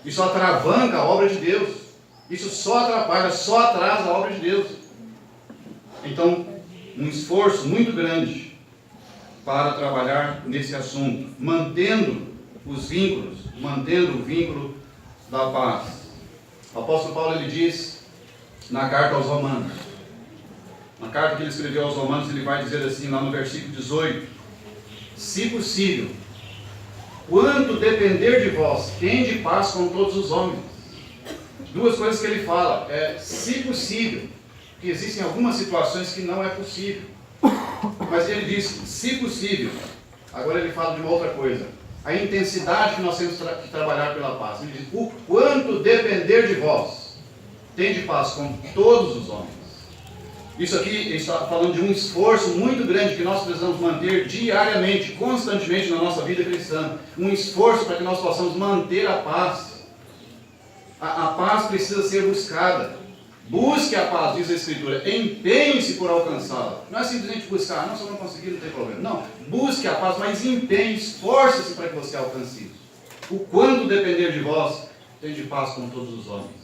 Isso atravanca a obra de Deus. Isso só atrapalha, só atrasa a obra de Deus. Então, um esforço muito grande para trabalhar nesse assunto, mantendo os vínculos, mantendo o vínculo da paz. O apóstolo Paulo, ele diz na carta aos Romanos, na carta que ele escreveu aos Romanos, ele vai dizer assim, lá no versículo 18: se possível, quanto depender de vós, tende paz com todos os homens. Duas coisas que ele fala, se possível, que existem algumas situações que não é possível, mas ele diz, se possível. Agora ele fala de uma outra coisa, a intensidade que nós temos que trabalhar pela paz. Ele diz, o quanto depender de vós, tende paz com todos os homens. Isso aqui ele está falando de um esforço muito grande que nós precisamos manter diariamente, constantemente na nossa vida cristã. Um esforço para que nós possamos manter a paz. A paz precisa ser buscada. Busque a paz, diz a Escritura, empenhe-se por alcançá-la. Não é simplesmente buscar, não, se eu não conseguir, não tem problema. Não, busque a paz, mas empenhe, esforce-se para que você alcance isso. O quanto depender de vós, tende paz com todos os homens.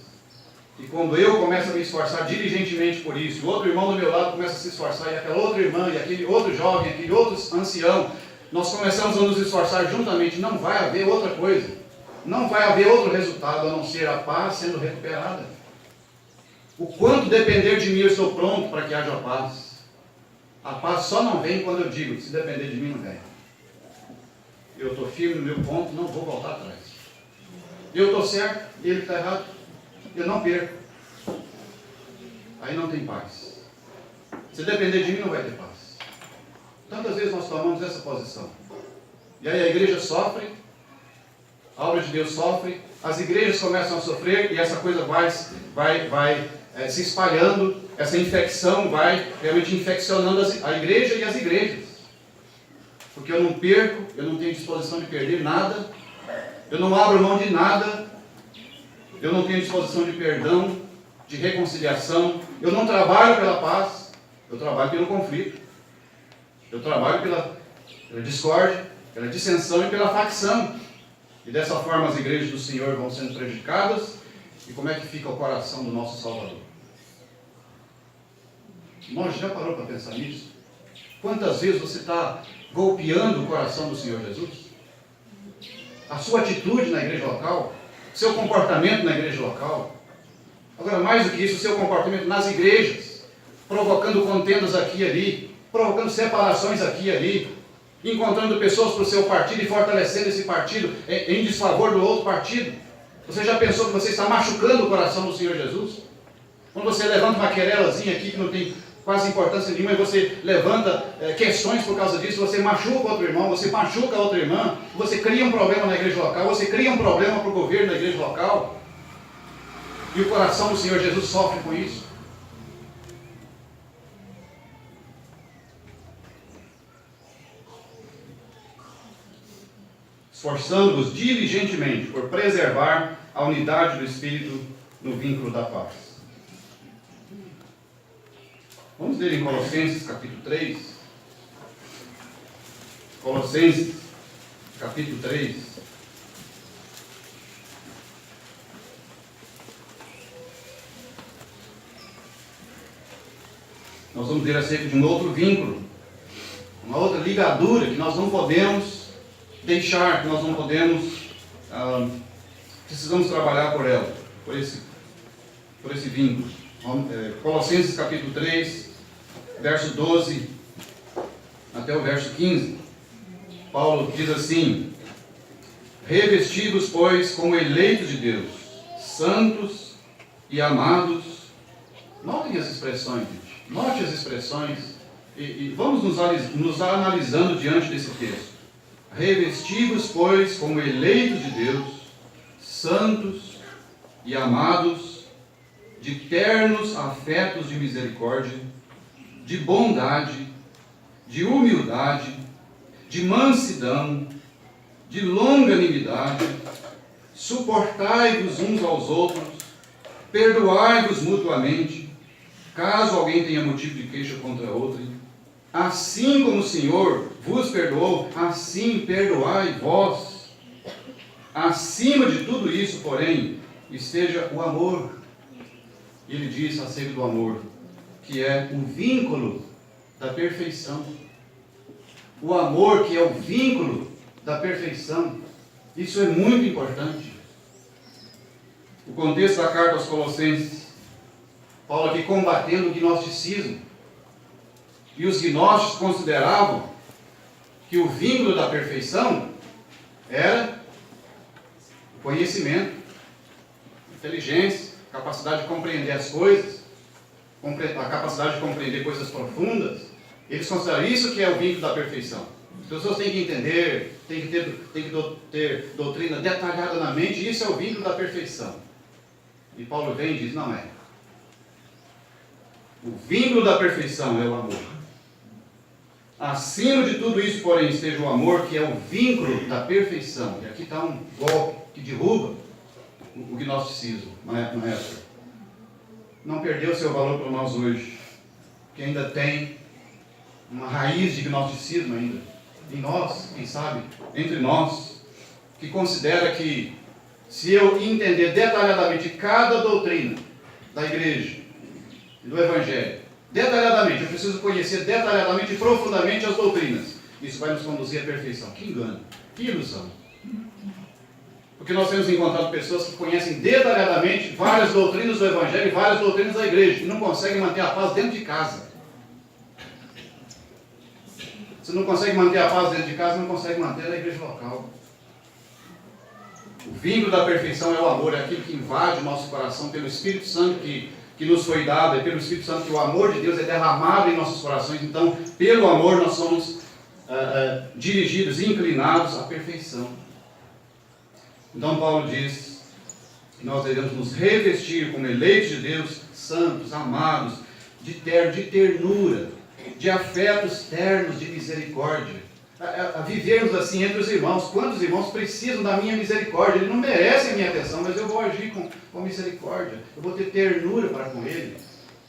E quando eu começo a me esforçar diligentemente por isso, o outro irmão do meu lado começa a se esforçar, e aquela outra irmã, e aquele outro jovem, aquele outro ancião, nós começamos a nos esforçar juntamente, não vai haver outra coisa. Não vai haver outro resultado a não ser a paz sendo recuperada. O quanto depender de mim, eu estou pronto para que haja paz. A paz só não vem quando eu digo, se depender de mim, não vem. Eu estou firme no meu ponto, não vou voltar atrás. Eu estou certo, e ele está errado. Eu não perco. Aí não tem paz. Se depender de mim, não vai ter paz. Tantas vezes nós tomamos essa posição. E aí a igreja sofre, a obra de Deus sofre, as igrejas começam a sofrer e essa coisa vai se espalhando, essa infecção vai realmente infeccionando a igreja e as igrejas. Porque eu não perco, eu não tenho disposição de perder nada, eu não abro mão de nada, eu não tenho disposição de perdão, de reconciliação, eu não trabalho pela paz, eu trabalho pelo conflito, eu trabalho pela discórdia, pela dissensão e pela facção. E dessa forma as igrejas do Senhor vão sendo prejudicadas. E como é que fica o coração do nosso Salvador? Irmão, já parou para pensar nisso? Quantas vezes você está golpeando o coração do Senhor Jesus? A sua atitude na igreja local, seu comportamento na igreja local. Agora, mais do que isso, o seu comportamento nas igrejas, provocando contendas aqui e ali, provocando separações aqui e ali, encontrando pessoas para o seu partido e fortalecendo esse partido em desfavor do outro partido. Você já pensou que você está machucando o coração do Senhor Jesus? Quando você levanta uma querelazinha aqui que não tem quase importância nenhuma, e você levanta questões por causa disso, você machuca outro irmão, você machuca outra irmã, você cria um problema na igreja local, você cria um problema para o governo da igreja local, e o coração do Senhor Jesus sofre com isso. Esforçando-vos diligentemente por preservar a unidade do Espírito no vínculo da paz. Vamos ler em Colossenses capítulo 3. Colossenses capítulo 3. Nós vamos ver acerca de um outro vínculo, uma outra ligadura que nós não podemos deixar, que nós não podemos, precisamos trabalhar por ela, por esse vínculo. Colossenses capítulo 3, verso 12 até o verso 15. Paulo diz assim: revestidos, pois, como eleitos de Deus, santos e amados. Notem as expressões, gente. Note as expressões e vamos nos analisando diante desse texto. Revestidos, pois, como eleitos de Deus, santos e amados, de ternos afetos de misericórdia, de bondade, de humildade, de mansidão, de longanimidade, suportai-vos uns aos outros, perdoai-vos mutuamente, caso alguém tenha motivo de queixa contra outro. Assim como o Senhor vos perdoou, assim perdoai vós. Acima de tudo isso, porém, esteja o amor. Ele diz acerca do amor, que é o vínculo da perfeição. O amor que é o vínculo da perfeição. Isso é muito importante. O contexto da carta aos Colossenses, Paulo aqui combatendo o gnosticismo. E os gnósticos consideravam que o vínculo da perfeição era o conhecimento, inteligência, capacidade de compreender as coisas, a capacidade de compreender coisas profundas. Eles consideram isso que é o vínculo da perfeição. As pessoas têm que entender, têm que ter doutrina detalhada na mente, e isso é o vínculo da perfeição. E Paulo vem e diz: não é. O vínculo da perfeição é o amor. Acima de tudo isso, porém, esteja o amor, que é o vínculo da perfeição. E aqui está um golpe que derruba o gnosticismo na época. Não perdeu seu valor para nós hoje, que ainda tem uma raiz de gnosticismo ainda. Em nós, quem sabe, entre nós, que considera que se eu entender detalhadamente cada doutrina da igreja e do evangelho, detalhadamente, eu preciso conhecer detalhadamente e profundamente as doutrinas, isso vai nos conduzir à perfeição. Que engano, que ilusão. Porque nós temos encontrado pessoas que conhecem detalhadamente várias doutrinas do evangelho e várias doutrinas da igreja, e não conseguem manter a paz dentro de casa. Se não consegue manter a paz dentro de casa, não consegue manter na igreja local. O vínculo da perfeição é o amor, é aquilo que invade o nosso coração pelo Espírito Santo que nos foi dado, é pelo Espírito Santo que o amor de Deus é derramado em nossos corações. Então, pelo amor nós somos dirigidos, inclinados à perfeição. Então Paulo diz que nós devemos nos revestir como eleitos de Deus, santos, amados, de ternura, de afetos ternos, de misericórdia, a vivermos assim entre os irmãos. Quantos irmãos precisam da minha misericórdia? Eles não merecem a minha atenção, mas eu vou agir com misericórdia, eu vou ter ternura para com ele,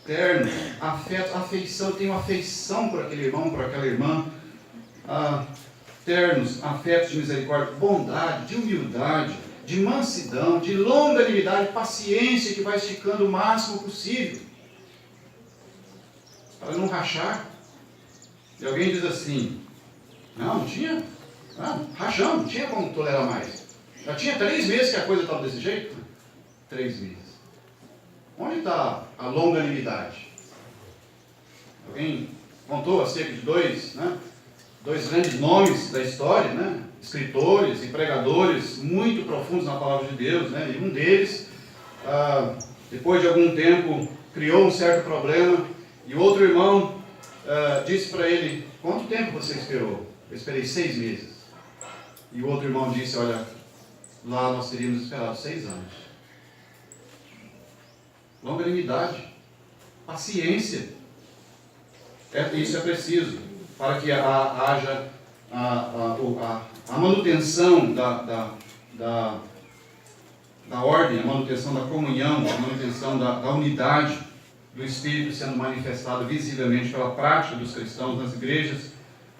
terno, afeto, afeição. Eu tenho afeição por aquele irmão, por aquela irmã, ternos, afetos de misericórdia, bondade, de humildade, de mansidão, de longanimidade, paciência, que vai esticando o máximo possível, para não rachar. e alguém diz assim, não tinha, rachamos, não tinha como tolerar mais. Já tinha 3 meses que a coisa estava desse jeito? 3 meses. Onde está a longanimidade? Alguém contou acerca de dois grandes nomes da história, né? Escritores e pregadores muito profundos na palavra de Deus, né? E um deles, depois de algum tempo, criou um certo problema, e o outro irmão disse para ele, quanto tempo você esperou? Eu esperei 6 meses. E o outro irmão disse, olha, lá nós teríamos esperado 6 anos. Longanimidade, paciência. Isso é preciso para que haja a manutenção da ordem, a manutenção da comunhão, a manutenção da unidade do Espírito sendo manifestada visivelmente pela prática dos cristãos nas igrejas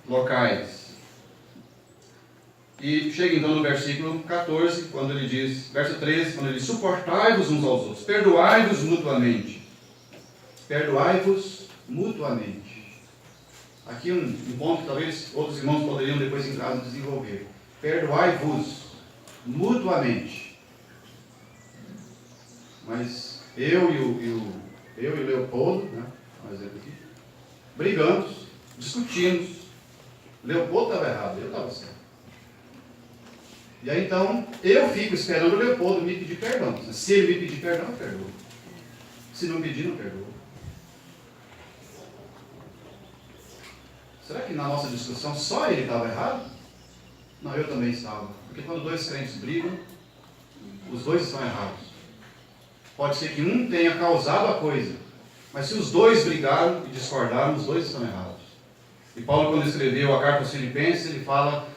locais. E chega então no versículo 14, quando ele diz, verso 13, quando ele diz, suportai-vos uns aos outros, perdoai-vos mutuamente. Perdoai-vos mutuamente. Aqui um ponto que talvez outros irmãos poderiam depois em casa desenvolver. Perdoai-vos mutuamente. Mas eu e o Leopoldo, né, um exemplo aqui, brigamos, discutimos. Leopoldo estava errado, eu estava certo. E aí então, eu fico esperando o Leopoldo me pedir perdão. Se ele me pedir perdão, eu perdoo. Se não pedir, não perdoo. Será que na nossa discussão só ele estava errado? Não, eu também estava. Porque quando 2 crentes brigam, os 2 estão errados. Pode ser que um tenha causado a coisa, mas se os 2 brigaram e discordaram, os 2 estão errados. E Paulo, quando escreveu a carta aos Filipenses, ele fala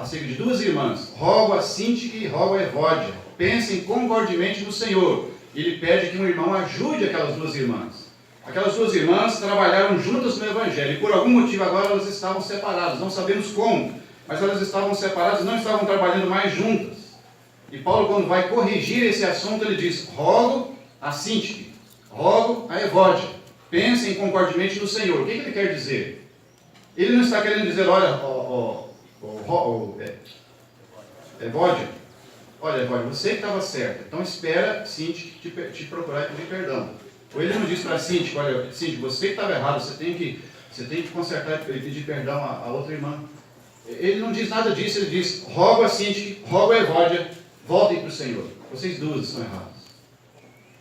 acerca de 2 irmãs, rogo a Sintique e rogo a Evódia, pensem concordemente no Senhor. Ele pede que um irmão ajude aquelas 2 irmãs. Aquelas 2 irmãs trabalharam juntas no Evangelho, e por algum motivo agora elas estavam separadas, não sabemos como, mas elas estavam separadas e não estavam trabalhando mais juntas. E Paulo, quando vai corrigir esse assunto, ele diz, rogo a Sintique, rogo a Evódia, pensem concordemente no Senhor. O que ele quer dizer? Ele não está querendo dizer, olha, Evódia, você que estava certa, então espera Sintique te procurar e pedir perdão. Ou ele não diz para Sintique, olha, Sintique, você que estava errado, você tem que consertar e pedir perdão a outra irmã. Ele não diz nada disso, ele diz, rogo a Sintique, rogo a Evódia, voltem para o Senhor. Vocês 2 estão erradas.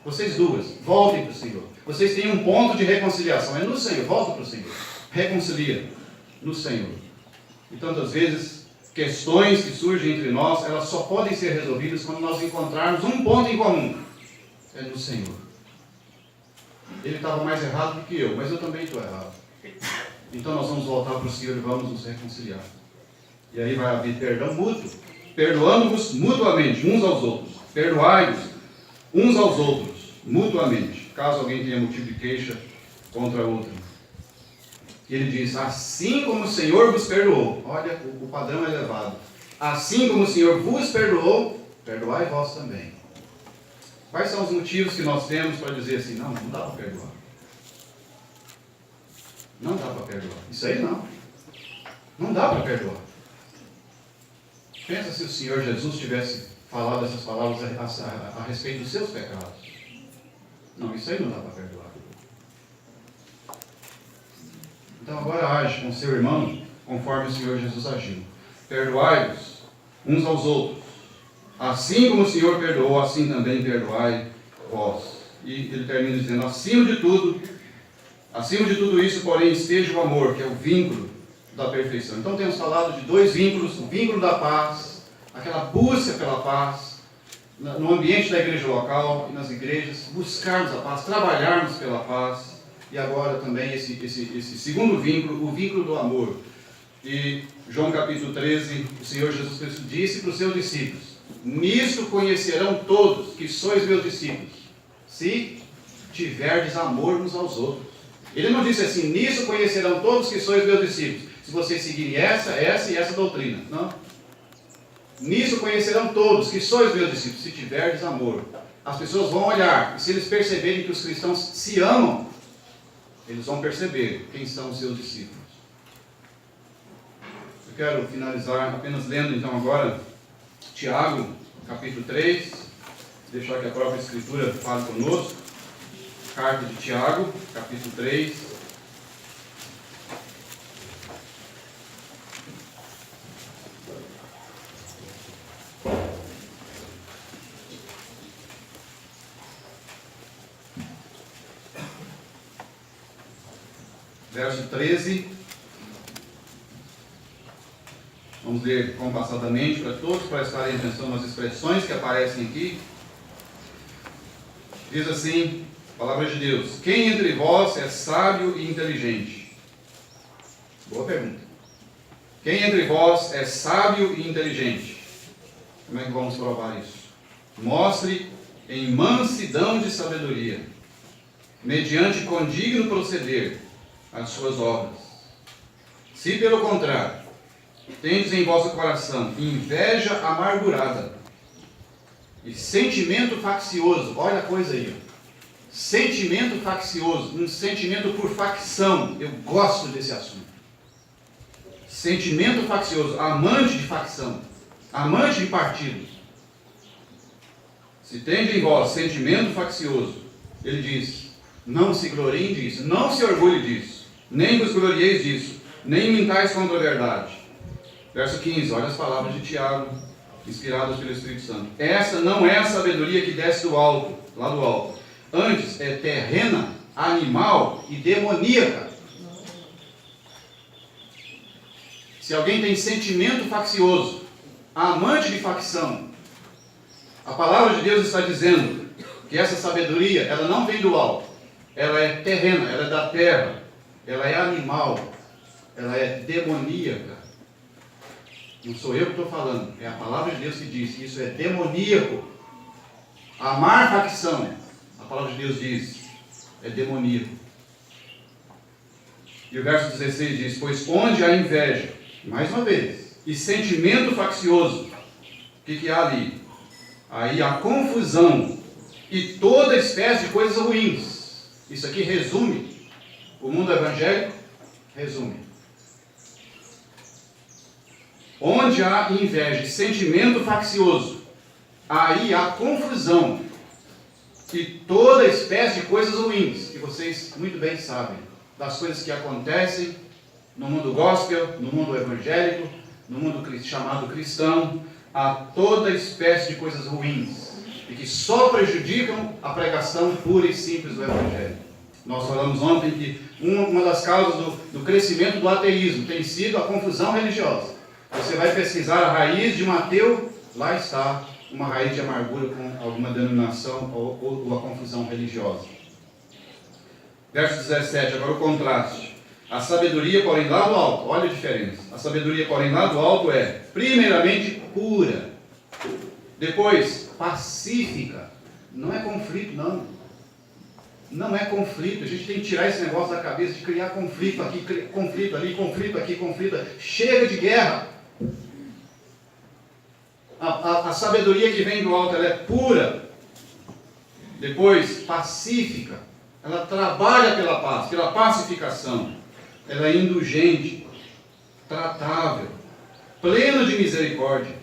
Vocês 2, voltem para o Senhor. Vocês têm um ponto de reconciliação, é no Senhor, volta para o Senhor. Reconcilia no Senhor. E tantas vezes, questões que surgem entre nós, elas só podem ser resolvidas quando nós encontrarmos um ponto em comum. É no Senhor. Ele estava mais errado do que eu, mas eu também estou errado. Então nós vamos voltar para o Senhor e vamos nos reconciliar. E aí vai haver perdão mútuo. Perdoando-vos mutuamente, uns aos outros. Perdoai-vos uns aos outros, mutuamente, caso alguém tenha motivo de queixa contra outro. E ele diz, assim como o Senhor vos perdoou, olha, o padrão é elevado. Assim como o Senhor vos perdoou, perdoai vós também. Quais são os motivos que nós temos para dizer assim, não dá para perdoar? Não dá para perdoar. Isso aí não dá para perdoar. Pensa se o Senhor Jesus tivesse falado essas palavras a respeito dos seus pecados. Não, isso aí não dá para perdoar. Então agora age com seu irmão conforme o Senhor Jesus agiu. Perdoai-vos uns aos outros. Assim como o Senhor perdoou, assim também perdoai vós. E ele termina dizendo, acima de tudo isso, porém, esteja o amor, que é o vínculo da perfeição. Então temos falado de 2 vínculos, o vínculo da paz, aquela busca pela paz, no ambiente da igreja local e nas igrejas, buscarmos a paz, trabalharmos pela paz, e agora também esse segundo vínculo, o vínculo do amor. E João capítulo 13, o Senhor Jesus Cristo disse para os seus discípulos, nisto conhecerão todos que sois meus discípulos, se tiverdes amor uns aos outros. Ele não disse assim, nisso conhecerão todos que sois meus discípulos, se vocês seguirem essa e essa doutrina. Não. Nisso conhecerão todos que sois meus discípulos, se tiverdes amor. As pessoas vão olhar, e se eles perceberem que os cristãos se amam, eles vão perceber quem são os seus discípulos. quero finalizar apenas lendo então agora Tiago, capítulo 3, deixar que a própria Escritura fale conosco. Carta de Tiago, capítulo 3. Verso 13. Vamos ler compassadamente para todos prestarem atenção nas expressões que aparecem aqui. Diz assim, palavra de Deus: quem entre vós é sábio e inteligente? Boa pergunta. Quem entre vós é sábio e inteligente? Como é que vamos provar isso? Mostre em mansidão de sabedoria, mediante condigno proceder, as suas obras. Se pelo contrário, tendes em vosso coração inveja amargurada e sentimento faccioso, olha a coisa aí, ó. Sentimento faccioso, um sentimento por facção, eu gosto desse assunto. Sentimento faccioso, amante de facção, amante de partido. Se tende em vós sentimento faccioso, ele diz, não se gloriem disso, não se orgulhe disso, nem vos glorieis disso, nem mintais contra a verdade. Verso 15, olha as palavras de Tiago, inspiradas pelo Espírito Santo. Esta não é a sabedoria que desce do alto, lá do alto. Antes é terrena, animal e demoníaca. Se alguém tem sentimento faccioso, amante de facção, a palavra de Deus está dizendo que essa sabedoria, ela não vem do alto. Ela é terrena, ela é da terra, ela é animal, ela é demoníaca. Não sou eu que estou falando, é a palavra de Deus que diz, isso é demoníaco. Amar facção, a palavra de Deus diz, é demoníaco. E o verso 16 diz, pois onde há inveja, mais uma vez, e sentimento faccioso, o que há ali? Aí há confusão e toda espécie de coisas ruins. Isso aqui resume o mundo evangélico, resume. Onde há inveja e sentimento faccioso, aí há confusão e toda espécie de coisas ruins, que vocês muito bem sabem, das coisas que acontecem no mundo gospel, no mundo evangélico, no mundo chamado cristão, há toda espécie de coisas ruins, e que só prejudicam a pregação pura e simples do Evangelho. Nós falamos ontem que uma das causas do crescimento do ateísmo tem sido a confusão religiosa. Você vai pesquisar a raiz de um ateu, lá está uma raiz de amargura com alguma denominação ou a confusão religiosa. Verso 17, agora o contraste. A sabedoria, porém, lá do alto, olha a diferença. A sabedoria, porém, lá do alto é, primeiramente, pura. Depois, pacífica. Não é conflito, não. Não é conflito. A gente tem que tirar esse negócio da cabeça de criar conflito aqui, conflito ali, conflito aqui, conflito ali. Chega de guerra. A sabedoria que vem do alto, ela é pura. Depois, pacífica. Ela trabalha pela paz, pela pacificação. Ela é indulgente, tratável, plena de misericórdia.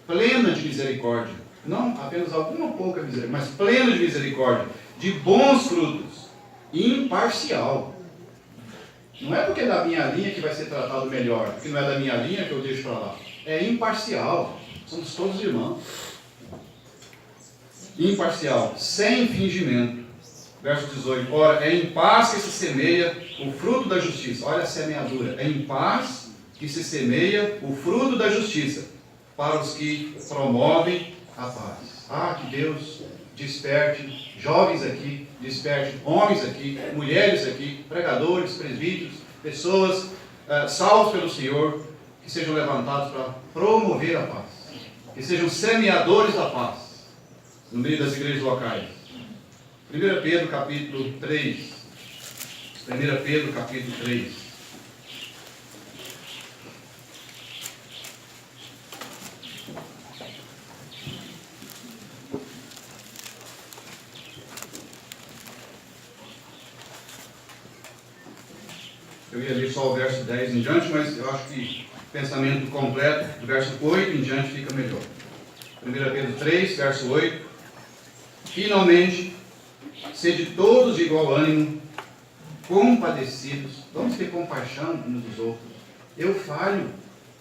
Plena de misericórdia. Não apenas alguma pouca misericórdia, mas plena de misericórdia. De bons frutos. Imparcial. Não é porque é da minha linha que vai ser tratado melhor, porque não é da minha linha que eu deixo para lá. É imparcial. Somos todos irmãos. Imparcial, sem fingimento. Verso 18. Ora, é em paz que se semeia o fruto da justiça. Olha a semeadura. É em paz que se semeia o fruto da justiça para os que promovem a paz. Ah, que Deus desperte jovens aqui, desperte homens aqui, mulheres aqui, pregadores, presbíteros, pessoas salvos pelo Senhor, que sejam levantados para promover a paz, que sejam semeadores da paz no meio das igrejas locais. 1 Pedro capítulo 3. 1 Pedro capítulo 3. Eu ia ler só o verso 10 em diante, mas eu acho que o pensamento completo, do verso 8 em diante, fica melhor. 1 Pedro 3, verso 8. Finalmente, sede todos de igual ânimo, compadecidos. Vamos ter compaixão uns dos outros. Eu falho,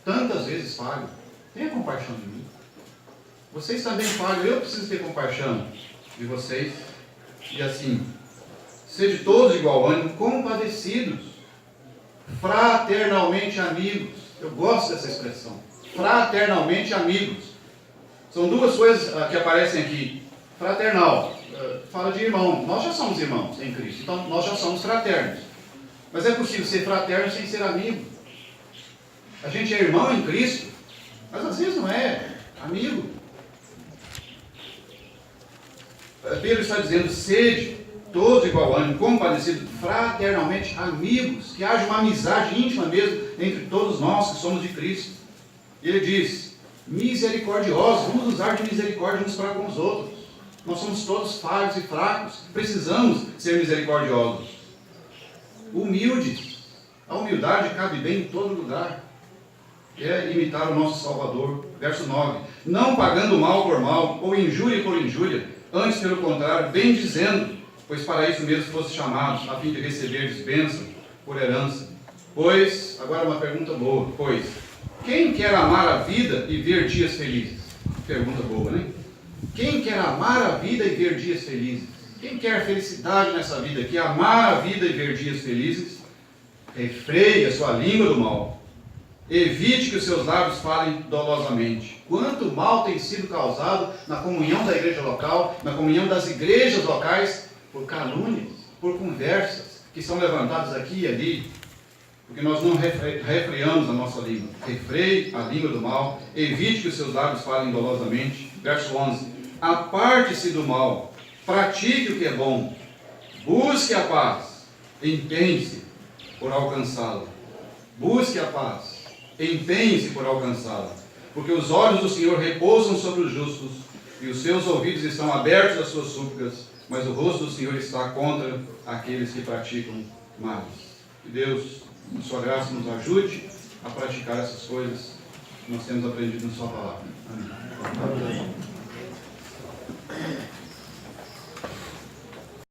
tantas vezes falho. Tenha compaixão de mim. Vocês também falham, eu preciso ter compaixão de vocês. E assim, sede todos de igual ânimo, compadecidos, fraternalmente amigos. Eu gosto dessa expressão, fraternalmente amigos. São duas coisas que aparecem aqui. Fraternal, fala de irmão. Nós já somos irmãos em Cristo, então nós já somos fraternos. Mas é possível ser fraterno sem ser amigo. A gente é irmão em Cristo, mas às vezes não é amigo. Pedro está dizendo, sede todos igual ânimo, compadecidos, fraternalmente amigos, que haja uma amizade íntima mesmo entre todos nós que somos de Cristo. E ele diz, misericordiosos, vamos usar de misericórdia uns para com os outros. Nós somos todos falhos e fracos, precisamos ser misericordiosos. Humildes, a humildade cabe bem em todo lugar. É imitar o nosso Salvador. Verso 9, não pagando mal por mal, ou injúria por injúria, antes pelo contrário, bem dizendo, pois para isso mesmo fosse chamados, a fim de receberdes bênção por herança. Pois, agora uma pergunta boa, pois, quem quer amar a vida e ver dias felizes? Pergunta boa, né? Quem quer amar a vida e ver dias felizes? Quem quer felicidade nessa vida aqui, amar a vida e ver dias felizes? Refreie a sua língua do mal. Evite que os seus lábios falem dolosamente. Quanto mal tem sido causado na comunhão da igreja local, na comunhão das igrejas locais, por calúnias, por conversas que são levantadas aqui e ali, porque nós não refreamos a nossa língua. Refreie a língua do mal, evite que os seus lábios falem dolosamente. Verso 11, aparte-se do mal, pratique o que é bom, busque a paz, empenhe-se por alcançá-la. Busque a paz, empenhe-se por alcançá-la, porque os olhos do Senhor repousam sobre os justos, e os seus ouvidos estão abertos às suas súplicas, mas o rosto do Senhor está contra aqueles que praticam males. Que Deus, com sua graça, nos ajude a praticar essas coisas que nós temos aprendido na sua palavra. Amém.